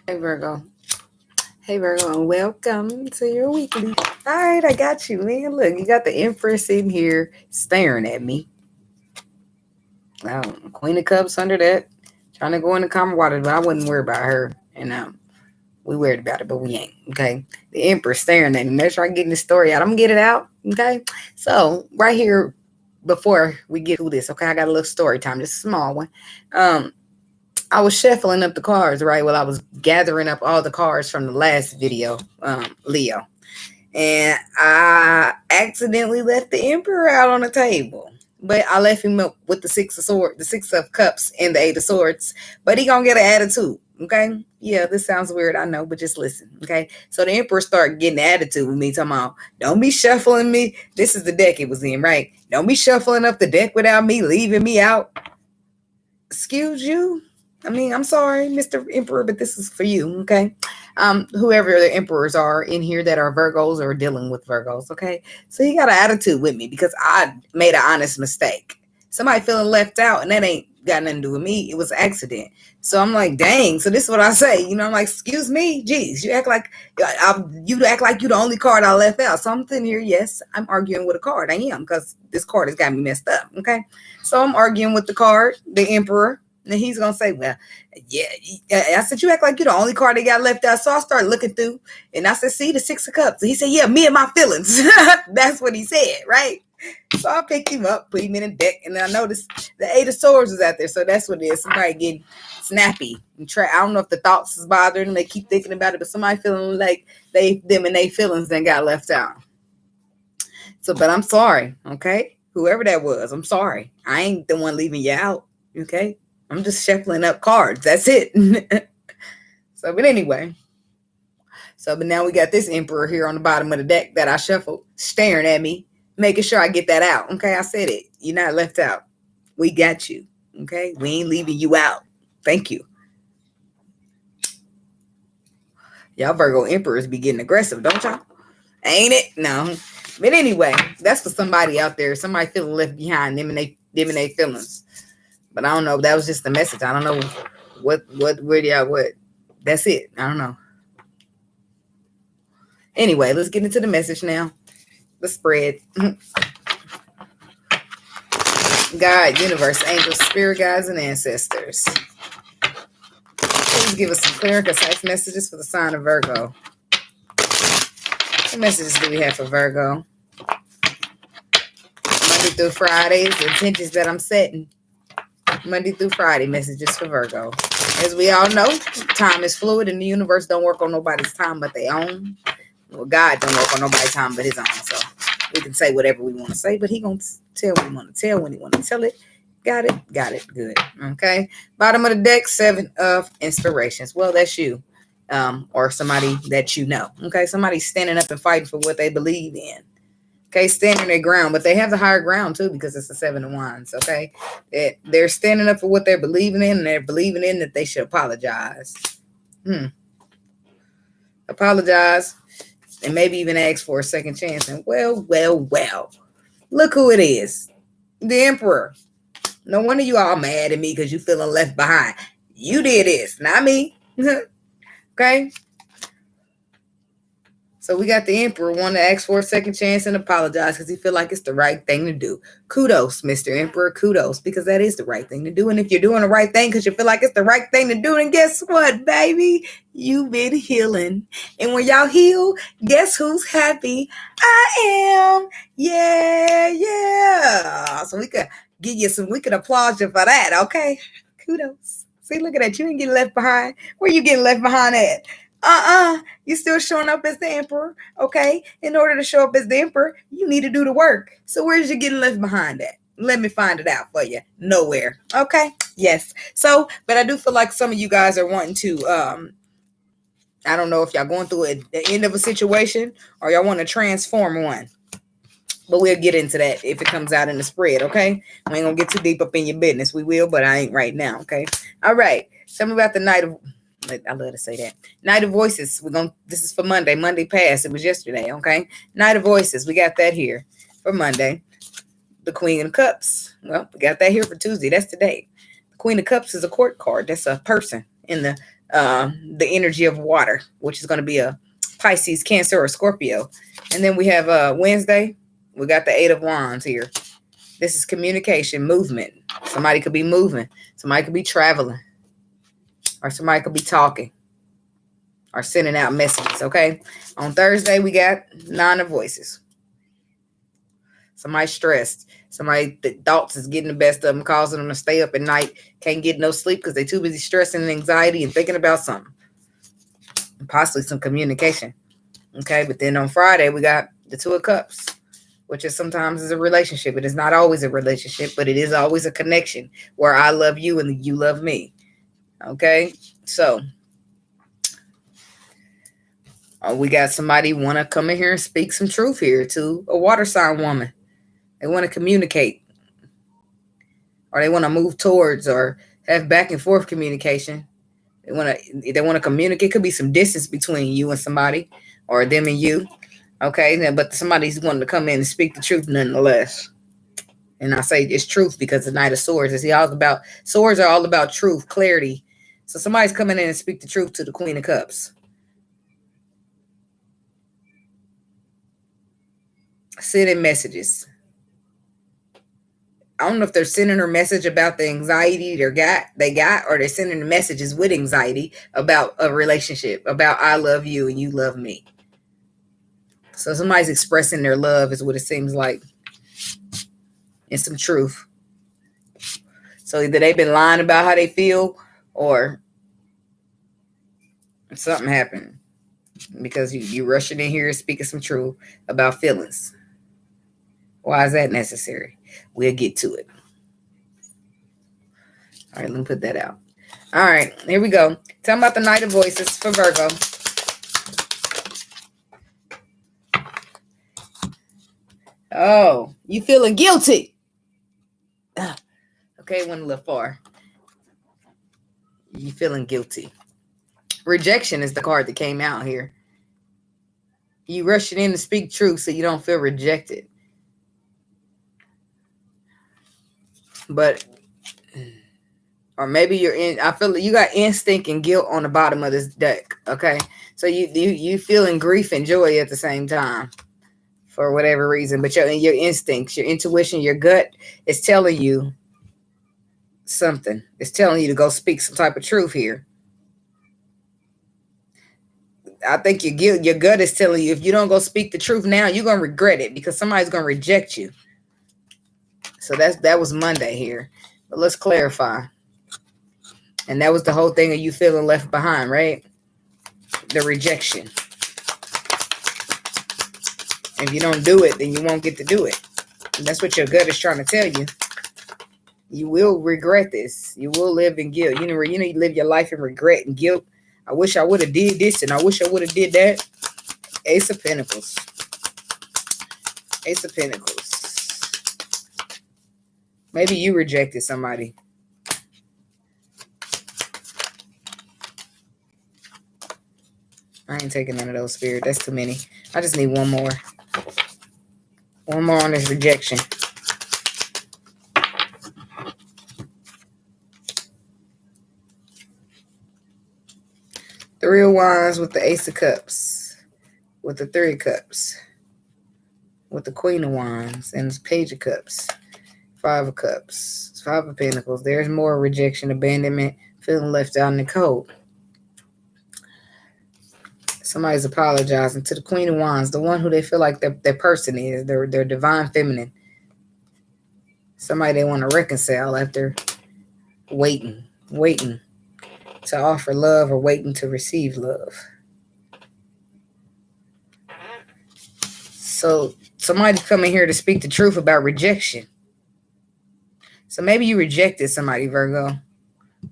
Hey Virgo. Hey Virgo, and welcome to your weekly. All right, I got you, man. Look, you got the Empress sitting here staring at me. Queen of Cups under that, trying to go in the calm water, but I wouldn't worry about her. And we worried about it, but we ain't. Okay, the Empress staring at me. Let's try getting the story out. I'm gonna get it out. Okay, so right here, before we get through this, okay, I got a little story time, just a small one. Um, I was shuffling up the cards, right? Well, I was gathering up all the cards from the last video, Leo. And I accidentally left the Emperor out on the table. But I left him up with the Six of Cups and the Eight of Swords. But he gonna get an attitude, okay? Yeah, this sounds weird, I know, but just listen, okay? So the Emperor started getting an attitude with me, talking about, don't be shuffling me. This is the deck it was in, right? Don't be shuffling up the deck without me, leaving me out. Excuse you? I mean, I'm sorry, Mr. Emperor, but this is for you, okay? Whoever the emperors are in here that are Virgos or dealing with Virgos, okay? So he got an attitude with me because I made an honest mistake. Somebody feeling left out, and that ain't got nothing to do with me. It was an accident. So I'm like, dang. So this is what I say. You know, I'm like, excuse me, geez, you act like you the only card I left out. So I'm sitting here, yes, I'm arguing with a card. I am, because this card has got me messed up, okay? So I'm arguing with the card, the Emperor. And he's gonna say, well, yeah. I said, you act like you're the only card that got left out. So I started looking through, and I said, see, the Six of Cups. And he said, yeah, me and my feelings. That's what he said, right? So I picked him up, put him in a deck, and I noticed the Eight of Swords was out there. So that's what it is. Somebody getting snappy and I don't know if the thoughts is bothering them. They keep thinking about it, but somebody feeling like them and their feelings then got left out. So, but I'm sorry, okay? Whoever that was, I'm sorry. I ain't the one leaving you out, okay? I'm just shuffling up cards. That's it. So, but anyway. So, but now we got this Emperor here on the bottom of the deck that I shuffled, staring at me, making sure I get that out. Okay, I said it. You're not left out. We got you. Okay, we ain't leaving you out. Thank you. Y'all Virgo Emperors be getting aggressive, don't y'all? Ain't it? No. But anyway, that's for somebody out there. Somebody feeling left behind, them and they feelings. But I don't know. That was just the message. I don't know where y'all what. That's it. I don't know. Anyway, let's get into the message now. The spread. God, universe, angels, spirit guides, and ancestors. Please give us some clear and concise messages for the sign of Virgo. What messages do we have for Virgo? Monday through Friday is the intentions that I'm setting. Monday through Friday messages for Virgo. As we all know, time is fluid and the universe don't work on nobody's time but their own. Well, God don't work on nobody's time but his own. So we can say whatever we want to say, but he gonna tell what he want to tell when he want to tell it. Got it. Good. Okay. Bottom of the deck, 7 of inspirations. Well, that's you. Or somebody that you know. Okay. Somebody's standing up and fighting for what they believe in. Okay, standing their ground, but they have the higher ground too because it's the 7 of Wands. Okay, they're standing up for what they're believing in, and they're believing in that they should apologize. Apologize, and maybe even ask for a second chance. And well, look who it is, the Emperor. No wonder you all mad at me because you feeling left behind. You did this, not me. Okay. So we got the Emperor wanting to ask for a second chance and apologize because he feel like it's the right thing to do. Kudos, Mr. Emperor. Kudos, because that is the right thing to do. And if you're doing the right thing because you feel like it's the right thing to do, then guess what, baby? You've been healing. And when y'all heal, guess who's happy? I am. Yeah. So we could give you we could applaud you for that, okay? Kudos. See, look at that. You ain't getting left behind. Where you getting left behind at? You're still showing up as the Emperor, okay? In order to show up as the Emperor, you need to do the work. So where's you getting left behind at? Let me find it out for you. Nowhere, okay? Yes. So, but I do feel like some of you guys are wanting to, I don't know if y'all going through the end of a situation or y'all want to transform one. But we'll get into that if it comes out in the spread, okay? We ain't gonna get too deep up in your business. We will, but I ain't right now, okay? All right. Tell me about the night of... I love to say that. Night of Voices. This is for Monday. Monday passed. It was yesterday. Okay. Night of Voices. We got that here for Monday. The Queen of Cups. Well, we got that here for Tuesday. That's today. The Queen of Cups is a court card. That's a person in the the energy of water, which is going to be a Pisces, Cancer, or Scorpio. And then we have Wednesday, we got the Eight of Wands here. This is communication, movement. Somebody could be moving. Somebody could be traveling. Or somebody could be talking. Or sending out messages, okay? On Thursday, we got Nine of Voices. Somebody stressed. Somebody, the thoughts is getting the best of them, causing them to stay up at night. Can't get no sleep because they're too busy stressing and anxiety and thinking about something. And possibly some communication. Okay, but then on Friday, we got the Two of Cups, which is sometimes is a relationship. It is not always a relationship, but it is always a connection where I love you and you love me. Okay, so we got somebody want to come in here and speak some truth here to a water sign woman. They want to communicate, or they want to move towards, or have back and forth communication. They want to communicate. Could be some distance between you and somebody, or them and you. Okay, but somebody's wanting to come in and speak the truth nonetheless. And I say it's truth because the Knight of Swords is all about, swords are all about truth, clarity. So somebody's coming in and speak the truth to the Queen of Cups. Sending messages. I don't know if they're sending her message about the anxiety they got, or they're sending the messages with anxiety about a relationship, about I love you and you love me. So somebody's expressing their love is what it seems like. And some truth. So either they've been lying about how they feel, or something happened. Because you rushing in here speaking some truth about feelings. Why is that necessary? We'll get to it. All right, let me put that out. All right, here we go. Tell me about the Knight of Voices for Virgo. Oh, you feeling guilty? Okay, went a little far. You feeling guilty. Rejection is the card that came out here. You rushing in to speak truth so you don't feel rejected. But, or maybe you're in, I feel like you got instinct and guilt on the bottom of this deck. Okay. So you feeling grief and joy at the same time for whatever reason, but your instincts, your intuition, your gut is telling you something. It's telling you to go speak some type of truth here. I think your gut is telling you if you don't go speak the truth now, you're going to regret it because somebody's going to reject you. So that was Monday here. But let's clarify. And that was the whole thing of you feeling left behind, right? The rejection. If you don't do it, then you won't get to do it. And that's what your gut is trying to tell you. You will regret this. You will live in guilt. You live your life in regret and guilt. I wish I would have did this and I wish I would have did that. Ace of Pentacles. Ace of Pentacles. Maybe you rejected somebody. I ain't taking none of those, Spirit. That's too many. I just need one more. One more on this rejection. Three of Wands with the Ace of Cups. With the Three of Cups. With the Queen of Wands and the Page of Cups. Five of Cups. Five of Pentacles. There's more rejection, abandonment, feeling left out in the cold. Somebody's apologizing to the Queen of Wands, the one who they feel like their person is, their divine feminine. Somebody they want to reconcile after waiting to offer love or waiting to receive love. So somebody's coming here to speak the truth about rejection. So maybe you rejected somebody, Virgo,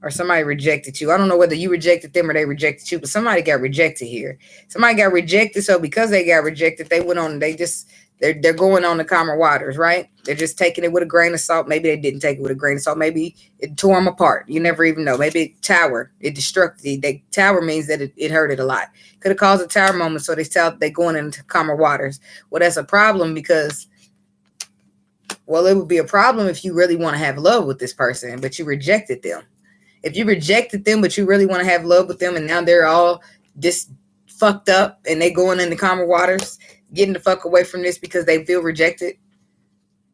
or somebody rejected you. I don't know whether you rejected them or they rejected you, but somebody got rejected here. Somebody got rejected. So because they got rejected, they went on, they're going on the calmer waters, right? They're just taking it with a grain of salt. Maybe they didn't take it with a grain of salt. Maybe it tore them apart. You never even know. Maybe it destructed. Tower means that it hurted a lot. Could have caused a tower moment. So they going into calmer waters. Well, that's a problem because, well, it would be a problem if you really want to have love with this person, but you rejected them. If you rejected them, but you really want to have love with them, and now they're all just fucked up and they going into calmer waters, getting the fuck away from this because they feel rejected.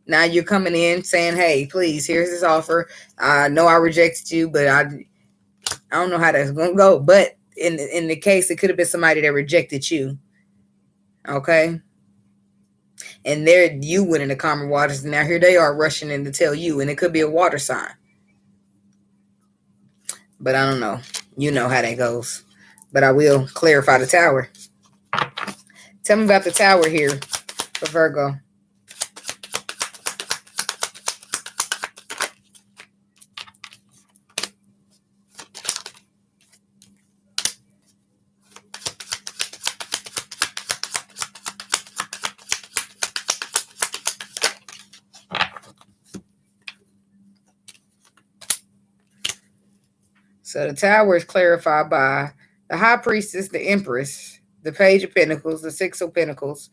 Now you're coming in saying, hey, please, here's this offer. I know I rejected you, but I don't know how that's going to go. But in the case, it could have been somebody that rejected you. Okay? And there you went into calmer waters, and now here they are rushing in to tell you, and it could be a water sign. But I don't know. You know how that goes. But I will clarify the tower. Tell me about the tower here for Virgo. So the tower is clarified by the High Priestess, the Empress, the Page of Pentacles, the Six of Pentacles,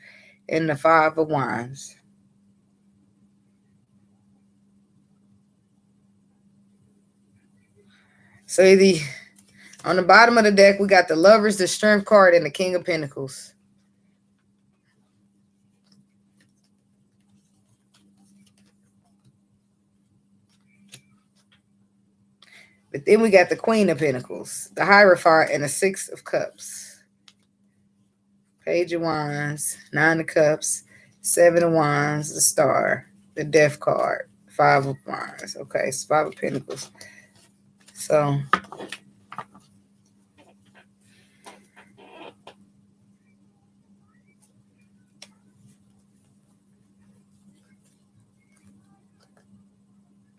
and the Five of Wands. So on the bottom of the deck, we got the Lovers, the Strength card, and the King of Pentacles. But then we got the Queen of Pentacles, the Hierophant, and the Six of Cups. Page of Wands, Nine of Cups, Seven of Wands, the Star, the Death card, Five of Wands. Okay, it's Five of Pentacles. So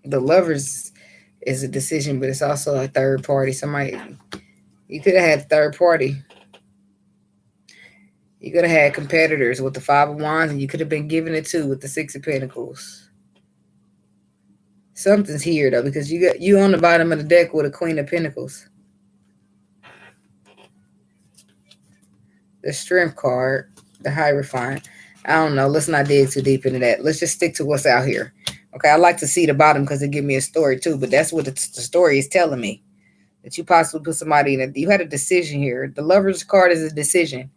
the Lovers is a decision, but it's also a third party. Somebody, you could have had third party. You could have had competitors with the Five of Wands, and you could have been given it too with the Six of Pentacles. Something's here though, because you on the bottom of the deck with a Queen of Pentacles. The Strength card, the Hierophant. I don't know. Let's not dig too deep into that. Let's just stick to what's out here. Okay, I like to see the bottom because it gives me a story too, but that's what the story is telling me. That you possibly put somebody in you had a decision here. The Lover's card is a decision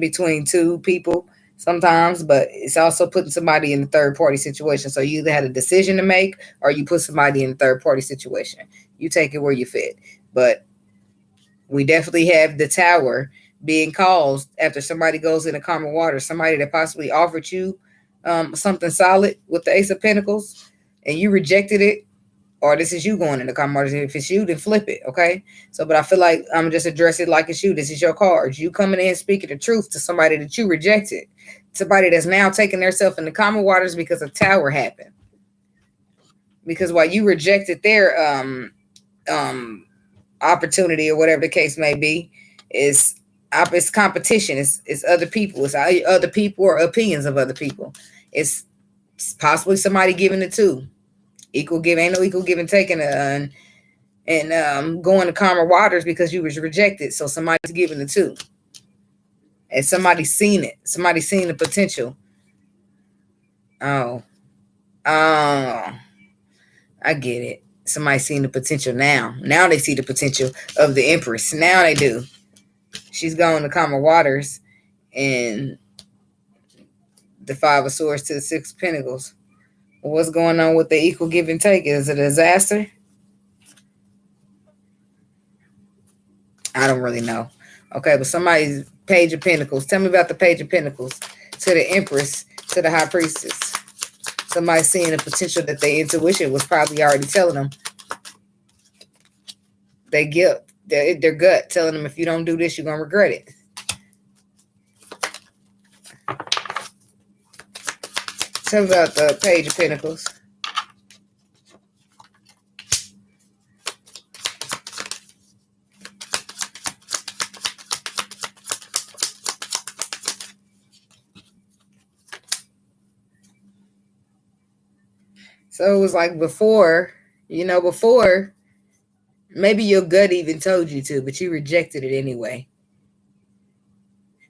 between two people sometimes, but it's also putting somebody in a third party situation. So you either had a decision to make or you put somebody in a third party situation. You take it where you fit. But we definitely have the Tower being caused after somebody goes into calmer water, somebody that possibly offered you something solid with the Ace of Pentacles and you rejected it, or this is you going into calmer waters. If it's you, then flip it, okay? So, but I feel like I'm just address it like it's you. This is your card. You coming in speaking the truth to somebody that you rejected, somebody that's now taking themselves into calmer waters because a Tower happened. Because while you rejected their opportunity or whatever the case may be, it's competition. It's other people. It's other people or opinions of other people. It's possibly somebody giving it too. Equal give, ain't no equal give and taking, and going to calmer waters because you was rejected. So somebody's giving it too, and somebody's seen it. Somebody's seen the potential. Oh, I get it. Somebody's seen the potential now. Now they see the potential of the Empress. Now they do. She's going to calmer waters, and the Five of Swords to the Six of Pentacles. What's going on with the equal give and take? Is it a disaster? I don't really know. Okay, but somebody's Page of Pentacles. Tell me about the Page of Pentacles to the Empress, to the High Priestess. Somebody's seeing the potential that their intuition was probably already telling them. Their gut telling them, if you don't do this, you're going to regret it. Tell me about the Page of Pentacles. So it was like before, maybe your gut even told you to, but you rejected it anyway.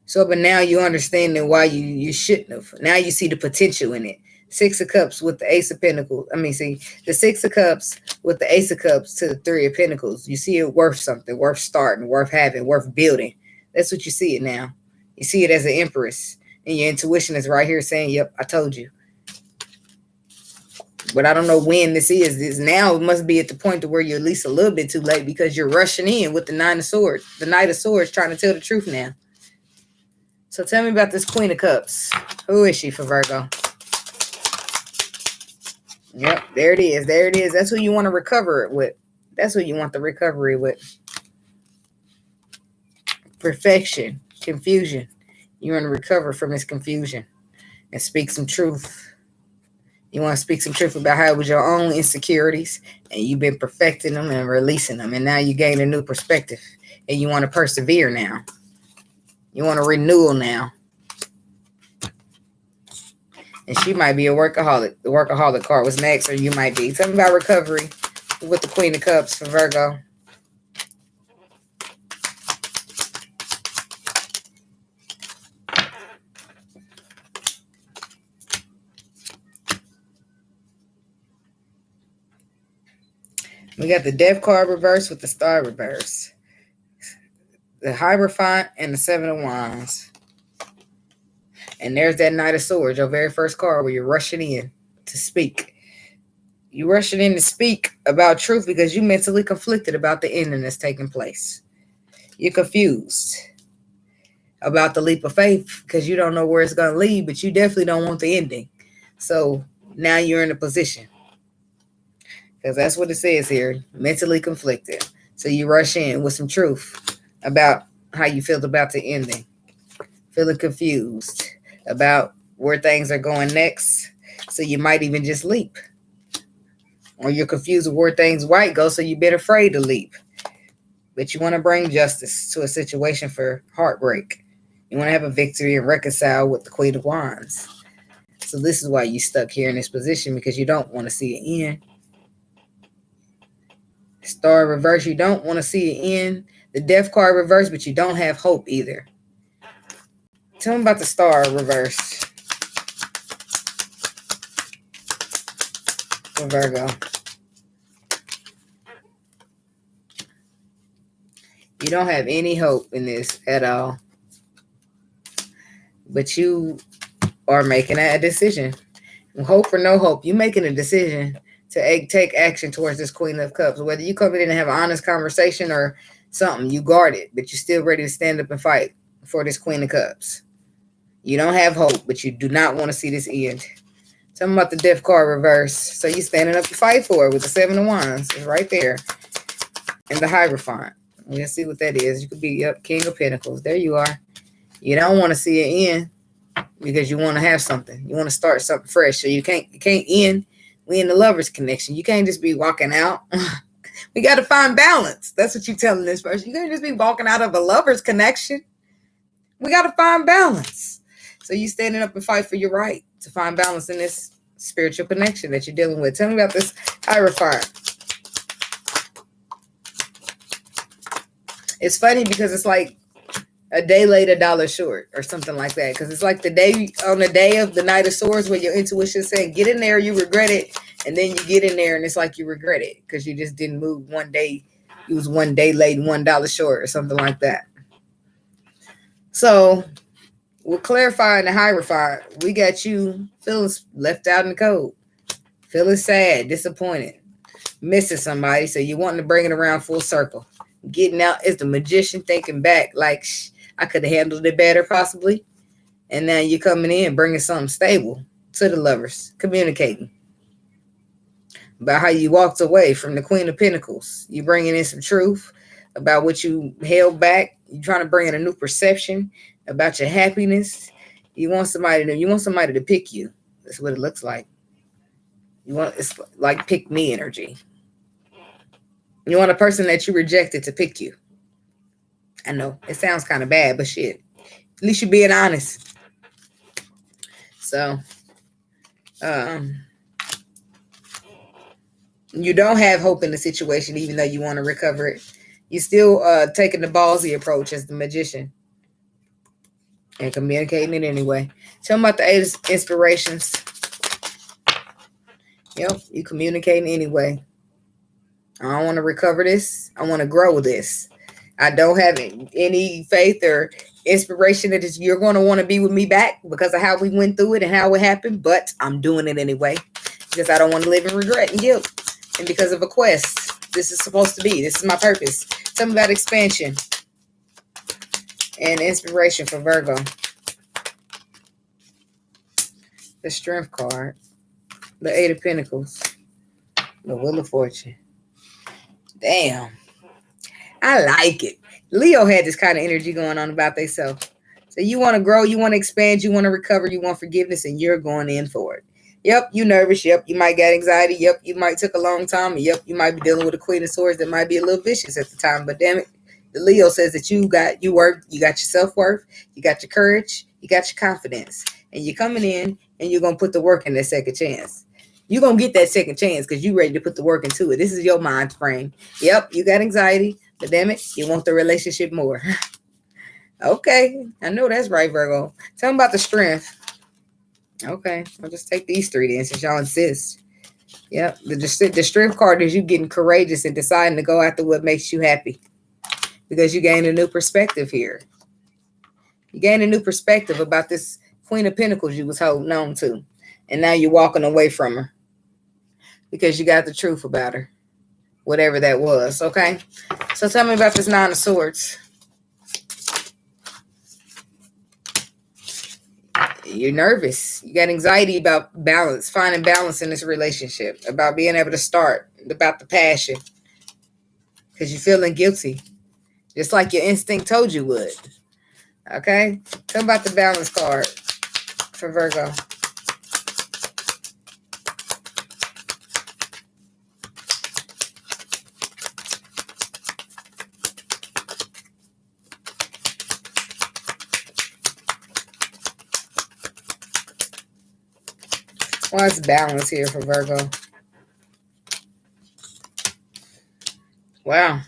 So, but now you understand why you shouldn't have. Now you see the potential in it. Six of Cups with the Ace of Pentacles. The Six of Cups with the Ace of Cups to the Three of Pentacles. You see it worth something, worth starting, worth having, worth building. That's what you see it now. You see it as an Empress. And your intuition is right here saying, yep, I told you. But I don't know when this is. This now it must be at the point to where you're at least a little bit too late because you're rushing in with the Nine of Swords. The Knight of Swords trying to tell the truth now. So tell me about this Queen of Cups. Who is she for Virgo? Yep, there it is. There it is. That's who you want to recover it with. That's who you want the recovery with. Perfection. Confusion. You want to recover from this confusion and speak some truth. You want to speak some truth about how it was your own insecurities and you've been perfecting them and releasing them. And now you gain a new perspective and you want to persevere now. You want a renewal now. And she might be a workaholic. The workaholic card was next, or you might be. Tell me about recovery with the Queen of Cups for Virgo. We got the Death card reverse with the Star reverse. The Hierophant and the Seven of Wands. And there's that Knight of Swords, your very first card where you're rushing in to speak. You're rushing in to speak about truth because you're mentally conflicted about the ending that's taking place. You're confused about the leap of faith because you don't know where it's going to lead, but you definitely don't want the ending. So now you're in a position. Because that's what it says here, mentally conflicted. So you rush in with some truth about how you feel about the ending. Feeling confused about where things are going next. So you might even just leap. Or you're confused with where things might go, so you've been afraid to leap. But you want to bring justice to a situation for heartbreak. You want to have a victory and reconcile with the Queen of Wands. So this is why you're stuck here in this position, because you don't want to see it end. Star reverse, you don't want to see it end. The Death card reverse, but you don't have hope either. Tell me about the Star reverse for Virgo. You don't have any hope in this at all. But you are making a decision. Hope or no hope, you're making a decision to take action towards this Queen of Cups. Whether you come in and have an honest conversation or something, you guard it, but you're still ready to stand up and fight for this Queen of Cups. You don't have hope, but you do not want to see this end. Tell me about the Death card reverse. So you're standing up to fight for it with the Seven of Wands. It's right there. And the Hierophant. Let's see what that is. You could be King of Pentacles. There you are. You don't want to see it end because you want to have something. You want to start something fresh. So you can't end. We in the Lovers connection. You can't just be walking out. We got to find balance. That's what you're telling this person. You can't just be walking out of a Lovers connection. We got to find balance. So you standing up and fight for your right to find balance in this spiritual connection that you're dealing with. Tell me about this Hierophant. It's funny because it's like a day late, $1 short, or something like that. Because it's like the day of the Knight of Swords where your intuition is saying, get in there, you regret it. And then you get in there and it's like you regret it because you just didn't move one day. You was one day late, $1 short, or something like that. So we're clarifying the Hierophant. We got you feeling left out in the cold, feeling sad, disappointed, missing somebody. So you wanting to bring it around full circle. Getting out is the Magician, thinking back like I could have handled it better possibly. And now you're coming in bringing something stable to the Lovers, communicating about how you walked away from the Queen of Pentacles. You bringing in some truth about what you held back. You're trying to bring in a new perception about your happiness. You want somebody to pick you. That's what it looks like. It's like pick me energy. You want a person that you rejected to pick you. I know it sounds kind of bad, but shit, at least you're being honest. So, you don't have hope in the situation, even though you want to recover it. You're still taking the ballsy approach as the Magician and communicating it anyway. Tell me about the 8 inspirations Yep, you communicating anyway. I don't want to recover this. I want to grow this. I don't have any faith or inspiration that you're going to want to be with me back because of how we went through it and how it happened, but I'm doing it anyway because I don't want to live in regret and guilt. And because of a quest, this is supposed to be. This is my purpose. Tell me about expansion and inspiration for Virgo. The Strength card. The Eight of Pentacles. The Wheel of Fortune. Damn. I like it. Leo had this kind of energy going on about themselves. So you want to grow, you want to expand, you want to recover, you want forgiveness, and you're going in for it. Yep, you nervous. Yep, you might get anxiety. Yep, you might took a long time. Yep, you might be dealing with a Queen of Swords that might be a little vicious at the time. But damn it, the Leo says that you got your self-worth, you got your courage, you got your confidence, and you're coming in and you're gonna put the work in that second chance. You're going to get that second chance because you're ready to put the work into it. This is your mind frame. Yep, you got anxiety, but damn it, you want the relationship more. Okay, I know that's right, Virgo. Tell me about the strength. Okay, I'll just take these three then since y'all insist. Yep, the strength card is you getting courageous and deciding to go after what makes you happy because you gain a new perspective here. You gain a new perspective about this Queen of Pentacles you was holding on to, and now you're walking away from her. Because you got the truth about her, whatever that was, okay? So tell me about this Nine of Swords. You're nervous. You got anxiety about balance, finding balance in this relationship, about being able to start, about the passion. Because you're feeling guilty, just like your instinct told you would, okay? Tell me about the balance card for Virgo. Why is balance here for Virgo? Wow.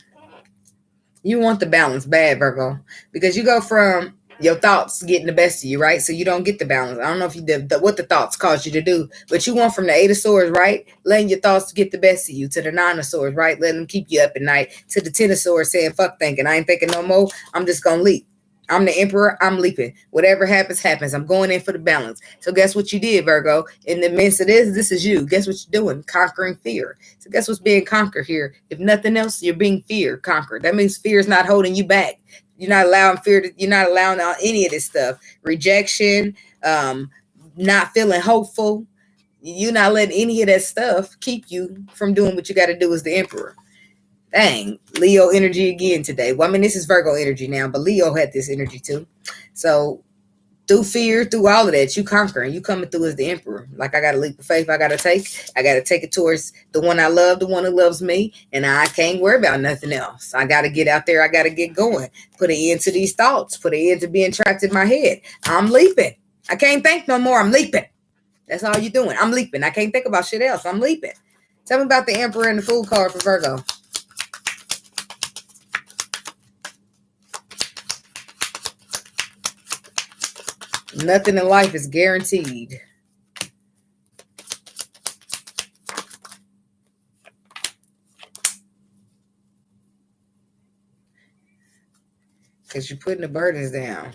You want the balance bad, Virgo. Because you go from your thoughts getting the best of you, right? So you don't get the balance. I don't know if you did what the thoughts caused you to do, but you want from the Eight of Swords, right? Letting your thoughts get the best of you, to the Nine of Swords, right? Letting them keep you up at night, to the Ten of Swords saying, fuck thinking. I ain't thinking no more. I'm just going to leap. I'm the emperor. I'm leaping. Whatever happens, happens. I'm going in for the balance. So guess what you did, Virgo? In the midst of this is you. Guess what you're doing? Conquering fear. So guess what's being conquered here? If nothing else, you're being fear conquered. That means fear is not holding you back. You're not allowing fear to, you're not allowing any of this stuff. Rejection, not feeling hopeful. You're not letting any of that stuff keep you from doing what you got to do as the emperor. Dang, Leo energy again today. Well, I mean, this is Virgo energy now, but Leo had this energy too. So through fear, through all of that, you conquering, you coming through as the emperor. Like, I got a leap of faith I got to take. I got to take it towards the one I love, the one who loves me, and I can't worry about nothing else. I got to get out there. I got to get going. Put an end to these thoughts. Put an end to being trapped in my head. I'm leaping. I can't think no more. I'm leaping. That's all you're doing. I'm leaping. I can't think about shit else. I'm leaping. Tell me about the Emperor and the Fool card for Virgo. Nothing in life is guaranteed. Because you're putting the burdens down.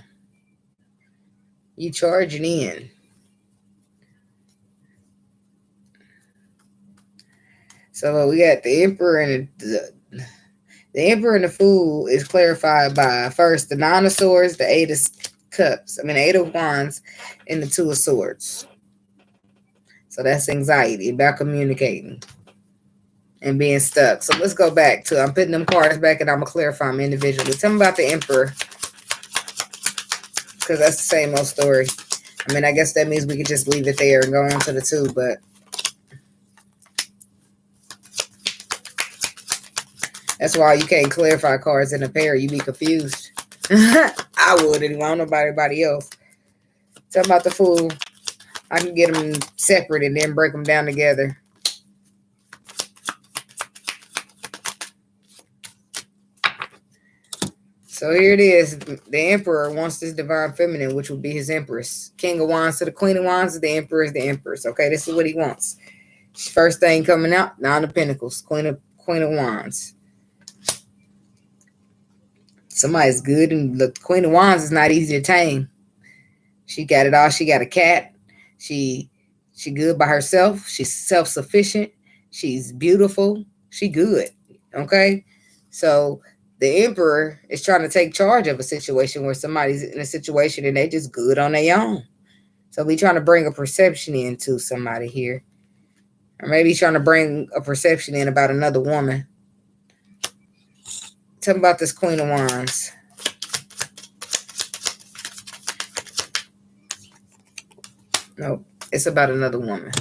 You charging in. So we got the Emperor and the Emperor and the Fool is clarified by first the Nine of Swords, the Eight of Cups. I mean, Eight of Wands, and the Two of Swords. So that's anxiety about communicating and being stuck. So let's go back to, I'm putting them cards back and I'm going to clarify them individually. Tell me about the Emperor. Because that's the same old story. I mean, I guess that means we could just leave it there and go on to the two, but that's why you can't clarify cards in a pair. You be confused. I would anyway. I don't know about everybody else. Tell me about the Fool. I can get them separate and then break them down together. So here it is. The Emperor wants this divine feminine, which would be his Empress. King of Wands to the Queen of Wands, the Emperor is the Empress. Okay, this is what he wants. First thing coming out, Nine of Pentacles, Queen of Wands. Somebody's good, and the Queen of Wands is not easy to tame. She got it all. She got a cat. She good by herself. She's self-sufficient. She's beautiful. She good. Okay? So the Emperor is trying to take charge of a situation where somebody's in a situation and they just good on their own. So we trying to bring a perception into somebody here. Or maybe he's trying to bring a perception in about another woman. Tell me about this Queen of Wands. Nope, it's about another woman.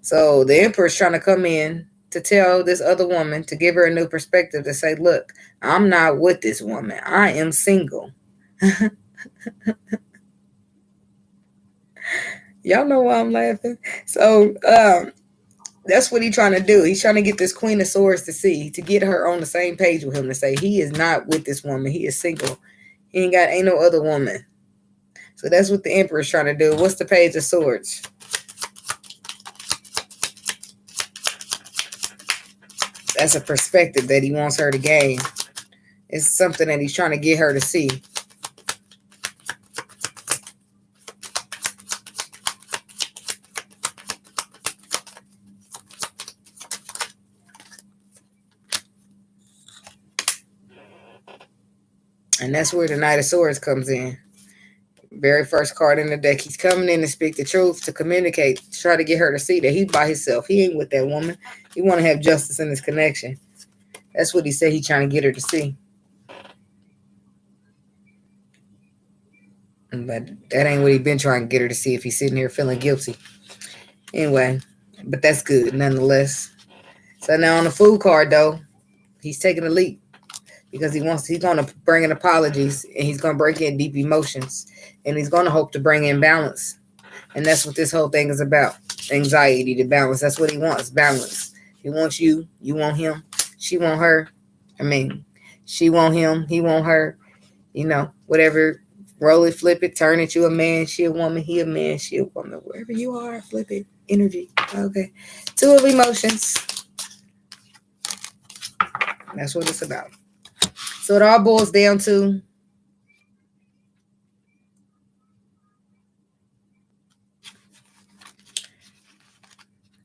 So the Emperor is trying to come in to tell this other woman, to give her a new perspective, to say, look, I'm not with this woman. I am single. Y'all know why I'm laughing. So that's what he's trying to do. He's trying to get this Queen of Swords to see, to get her on the same page with him, to say he is not with this woman. He is single. He ain't no other woman. So that's what the Emperor is trying to do. What's the Page of Swords? That's a perspective that he wants her to gain. It's something that he's trying to get her to see. And that's where the Knight of Swords comes in. Very first card in the deck. He's coming in to speak the truth, to communicate, to try to get her to see that he's by himself. He ain't with that woman. He want to have justice in his connection. That's what he said he's trying to get her to see. But that ain't what he's been trying to get her to see if he's sitting here feeling guilty. Anyway, but that's good nonetheless. So now on the Fool card, though, he's taking a leap. Because he's going to bring in apologies, and he's going to bring in deep emotions, and he's going to hope to bring in balance. And that's what this whole thing is about. Anxiety to balance. That's what he wants, balance. He wants you. You want him. She want her. She want him. He want her. You know, whatever. Roll it, flip it, turn it. You a man. She a woman. He a man. She a woman. Wherever you are, flip it. Energy. Okay. Two of emotions. That's what it's about. So it all boils down to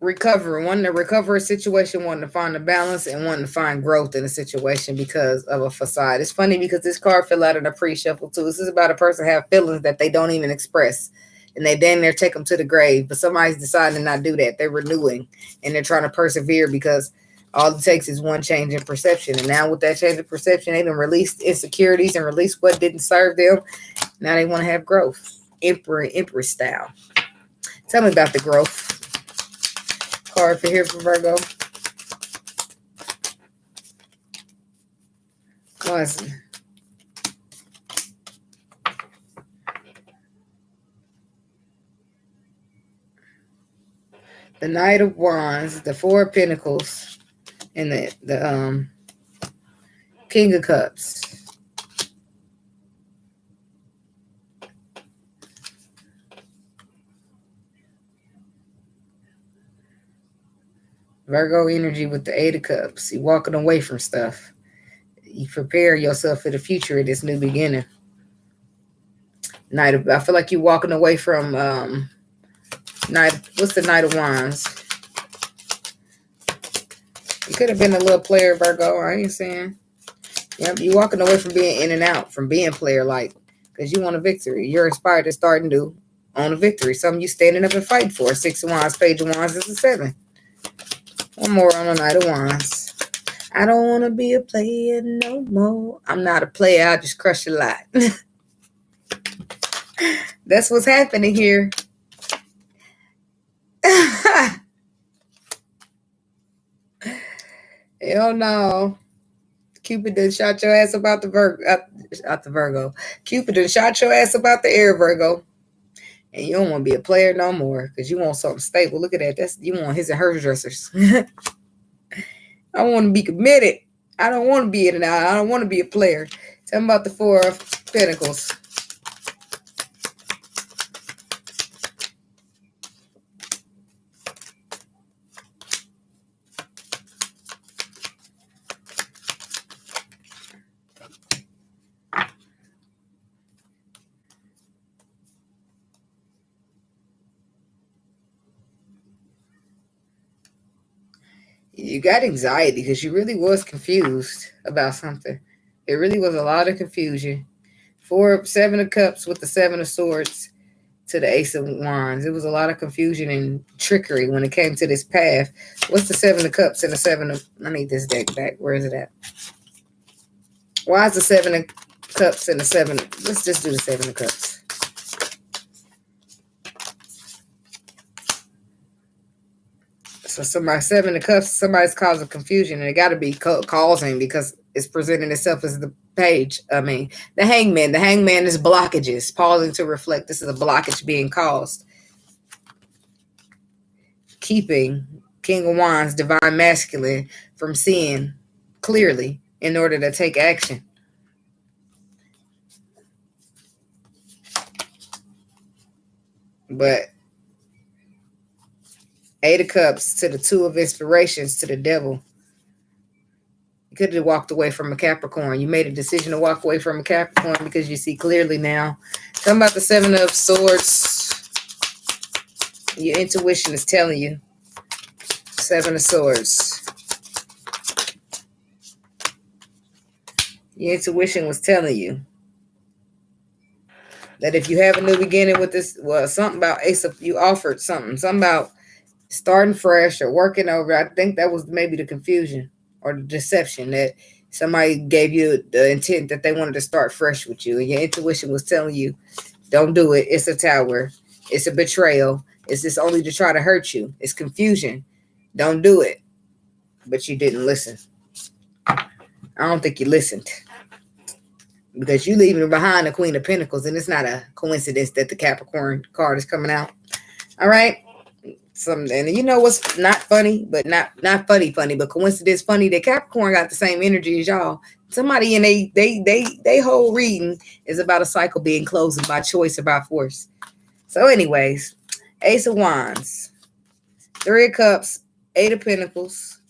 recovery. Wanting to recover a situation, wanting to find a balance, and wanting to find growth in a situation because of a facade. It's funny because this card fell out in a pre-shuffle too. This is about a person have feelings that they don't even express. And they damn near take them to the grave. But somebody's deciding to not do that. They're renewing. And they're trying to persevere because all it takes is one change in perception. And now with that change in perception, they done released insecurities and released what didn't serve them. Now they want to have growth. Emperor and Empress style. Tell me about the growth. Card for here for Virgo. Awesome. The Knight of Wands, the Four of Pentacles, and the King of Cups. Virgo energy with the Eight of Cups. You walking away from stuff. You prepare yourself for the future of this new beginning. I feel like you're walking away from what's the Knight of Wands? You could have been a little player, Virgo. I ain't saying. Yep, you're walking away from being in and out, from being player-like, because you want a victory. You're inspired to start and do on a victory. Something you standing up and fighting for. Six of Wands, Page of Wands is a 7. One more on the Knight of Wands. I don't want to be a player no more. I'm not a player. I just crush a lot. That's what's happening here. Hell no. Cupid done shot your ass about the Virgo. Cupid done shot your ass about the air, Virgo. And you don't want to be a player no more because you want something stable. Look at that. You want his and her dressers. I want to be committed. I don't want to be in and out. I don't want to be a player. Tell me about the Four of Pentacles. You got anxiety because you really was confused about something. There really was a lot of confusion. 7 of Cups with the 7 of Swords to the Ace of Wands. It was a lot of confusion and trickery when it came to this path. What's the 7 of Cups and the 7 of... I need this deck back. Where is it at? Why is the 7 of Cups and the 7... Let's just do the 7 of Cups. So somebody 7 of Cups, somebody's causing confusion, and it got to be causing because it's presenting itself as the page. I mean, the Hangman. The Hangman is blockages. Pausing to reflect. This is a blockage being caused. Keeping King of Wands, Divine Masculine, from seeing clearly in order to take action. But 8 of Cups to the 2 of Inspirations to the Devil. You could have walked away from a Capricorn. You made a decision to walk away from a Capricorn because you see clearly now. Talking about the 7 of Swords. Your intuition is telling you. 7 of Swords. Your intuition was telling you that if you have a new beginning with this, well, something about Ace of, you offered something about starting fresh or working over. I think that was maybe the confusion or the deception that somebody gave you the intent that they wanted to start fresh with you. And your intuition was telling you, don't do it. It's a tower. It's a betrayal. It's just only to try to hurt you. It's confusion. Don't do it. But you didn't listen. I don't think you listened. Because you leaving behind the Queen of Pentacles, and it's not a coincidence that the Capricorn card is coming out. All right? And you know what's not funny, but not funny, but coincidence funny, that Capricorn got the same energy as y'all. Somebody in they whole reading is about a cycle being closed by choice or by force. So anyways, Ace of Wands, 3 of Cups, 8 of Pentacles,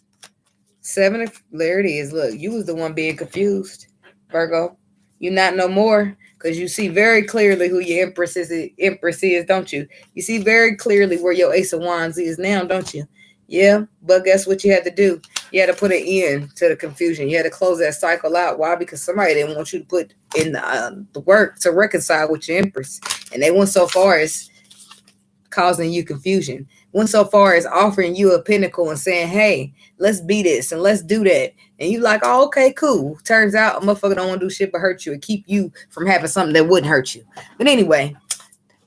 7 of, there it is. Look, you was the one being confused, Virgo. You not no more, because you see very clearly who your Empress is, don't you? You see very clearly where your Ace of Wands is now, don't you? Yeah, but guess what you had to do? You had to put an end to the confusion. You had to close that cycle out. Why? Because somebody didn't want you to put in the work to reconcile with your Empress. And they went so far as causing you confusion. Went so far as offering you a pentacle and saying, hey, let's be this and let's do that. And you like, oh, okay, cool. Turns out a motherfucker don't want to do shit but hurt you and keep you from having something that wouldn't hurt you. But anyway,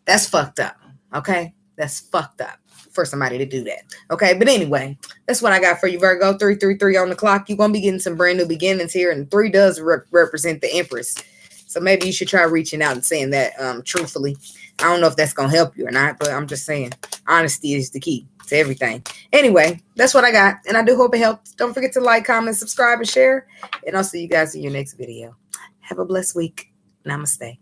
that's fucked up. Okay? That's fucked up for somebody to do that. Okay? But anyway, that's what I got for you, Virgo. 333 on the clock. You're going to be getting some brand new beginnings here. And 3 does represent the Empress. So maybe you should try reaching out and saying that truthfully. I don't know if that's going to help you or not, but I'm just saying honesty is the key to everything. Anyway, that's what I got. And I do hope it helped. Don't forget to like, comment, subscribe, and share. And I'll see you guys in your next video. Have a blessed week. Namaste.